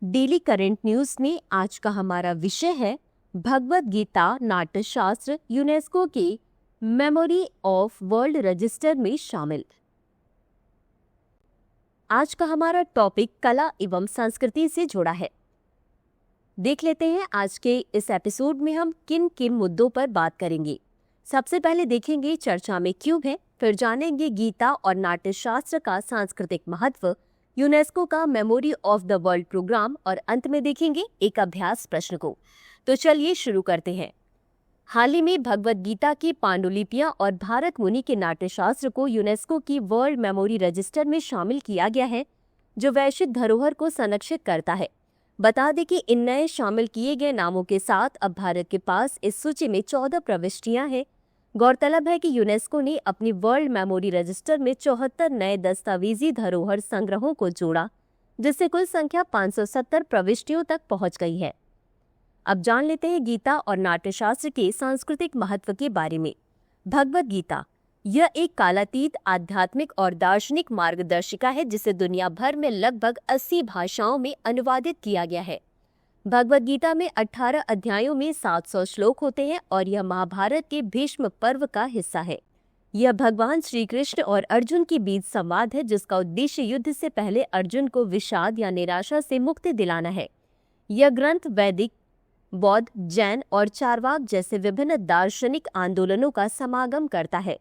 Daily current news में आज का हमारा विषय है भगवत गीता नाट्य शास्त्र यूनेस्को के मेमोरी ऑफ वर्ल्ड रजिस्टर में शामिल। आज का हमारा टॉपिक कला एवं संस्कृति से जुड़ा है। देख लेते हैं आज के इस एपिसोड में हम किन किन मुद्दों पर बात करेंगे। सबसे पहले देखेंगे चर्चा में क्यों है, फिर जानेंगे गीता और नाट्य शास्त्र का सांस्कृतिक महत्व, यूनेस्को का memory of the world program और अंत में देखेंगे एक अभ्यास प्रश्न को। तो चलिए शुरू करते हैं। हाल ही में भगवत गीता की पांडुलिपियां और भारत मुनि के नाट्यशास्त्र को यूनेस्को की वर्ल्ड मेमोरी रजिस्टर में शामिल किया गया है, जो वैश्विक धरोहर को संरक्षित करता है। बता दें कि इन नए शामिल किए गए नामों के साथ अब भारत के पास इस सूची में 14 प्रविष्टियां हैं। गौरतलब है कि यूनेस्को ने अपनी वर्ल्ड मेमोरी रजिस्टर में 74 नए दस्तावेजी धरोहर संग्रहों को जोड़ा, जिससे कुल संख्या 570 प्रविष्टियों तक पहुंच गई है। अब जान लेते हैं गीता और नाट्यशास्त्र के सांस्कृतिक महत्व के बारे में। भगवत गीता यह एक कालातीत आध्यात्मिक और दार्शनिक मार्गदर्शिका है, जिसे दुनिया भर में लगभग 80 भाषाओं में अनुवादित किया गया है। भगवत गीता में 18 अध्यायों में 700 श्लोक होते हैं और यह महाभारत के भीष्म पर्व का हिस्सा है। यह भगवान श्री कृष्ण और अर्जुन के बीच संवाद है, जिसका उद्देश्य युद्ध से पहले अर्जुन को विषाद या निराशा से मुक्ति दिलाना है। यह ग्रंथ वैदिक, बौद्ध, जैन और चारवाक जैसे विभिन्न दार्शनिक आंदोलनों का समागम करता है।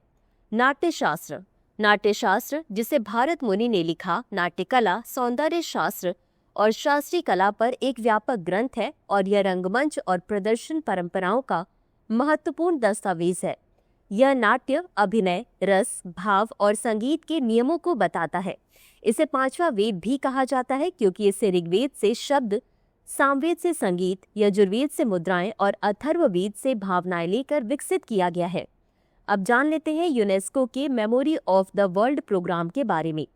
नाट्यशास्त्र नाट्यशास्त्र जिसे भारत मुनि ने लिखा, नाट्यकला, सौंदर्य शास्त्र और शास्त्रीय कला पर एक व्यापक ग्रंथ है और यह रंगमंच और प्रदर्शन परंपराओं का महत्वपूर्ण दस्तावेज है। यह नाट्य, अभिनय, रस, भाव और संगीत के नियमों को बताता है। इसे पांचवा वेद भी कहा जाता है, क्योंकि इसे ऋग्वेद से शब्द, सामवेद से संगीत, यजुर्वेद से मुद्राएं और अथर्ववेद से भावनाएं लेकर विकसित किया गया है। अब जान लेते हैं यूनेस्को के memory of the world program के बारे में।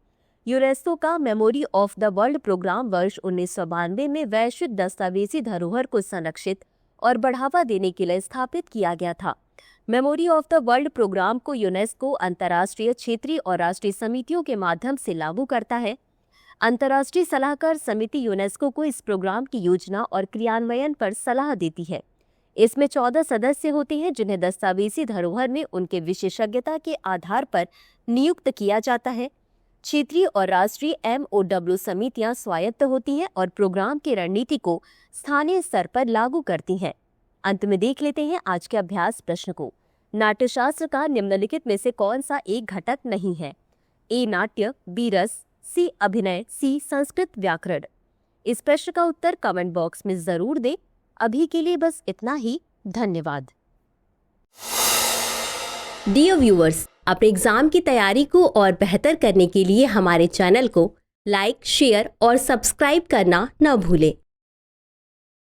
यूनेस्को का memory of the world program वर्ष 1992 में वैश्विक दस्तावेजी धरोहर को संरक्षित और बढ़ावा देने के लिए स्थापित किया गया था। Memory of the world program को यूनेस्को अंतर्राष्ट्रीय, क्षेत्रीय और राष्ट्रीय समितियों के माध्यम से लागू करता है। अंतर्राष्ट्रीय सलाहकार समिति यूनेस्को को इस प्रोग्राम की योजना और क्रियान्वयन पर सलाह देती है। इसमें 14 सदस्य होते हैं, जिन्हें दस्तावेजी धरोहर में उनके विशेषज्ञता के आधार पर नियुक्त किया जाता है। क्षेत्रीय और राष्ट्रीय MOW समितियां स्वायत्त होती हैं और प्रोग्राम की रणनीति को स्थानीय स्तर पर लागू करती हैं। अंत में देख लेते हैं आज के अभ्यास प्रश्न को। नाट्यशास्त्र का निम्नलिखित में से कौन सा एक घटक नहीं है? A नाट्य, B रस, C अभिनय, C संस्कृत व्याकरण। इस प्रश्न का उत्तर कमेंट बॉक्स में जरूर दें। अभी के लिए बस इतना ही। धन्यवाद। डियर व्यूअर्स, अपने एग्जाम की तैयारी को और बेहतर करने के लिए हमारे चैनल को लाइक, शेयर और सब्सक्राइब करना न भूलें।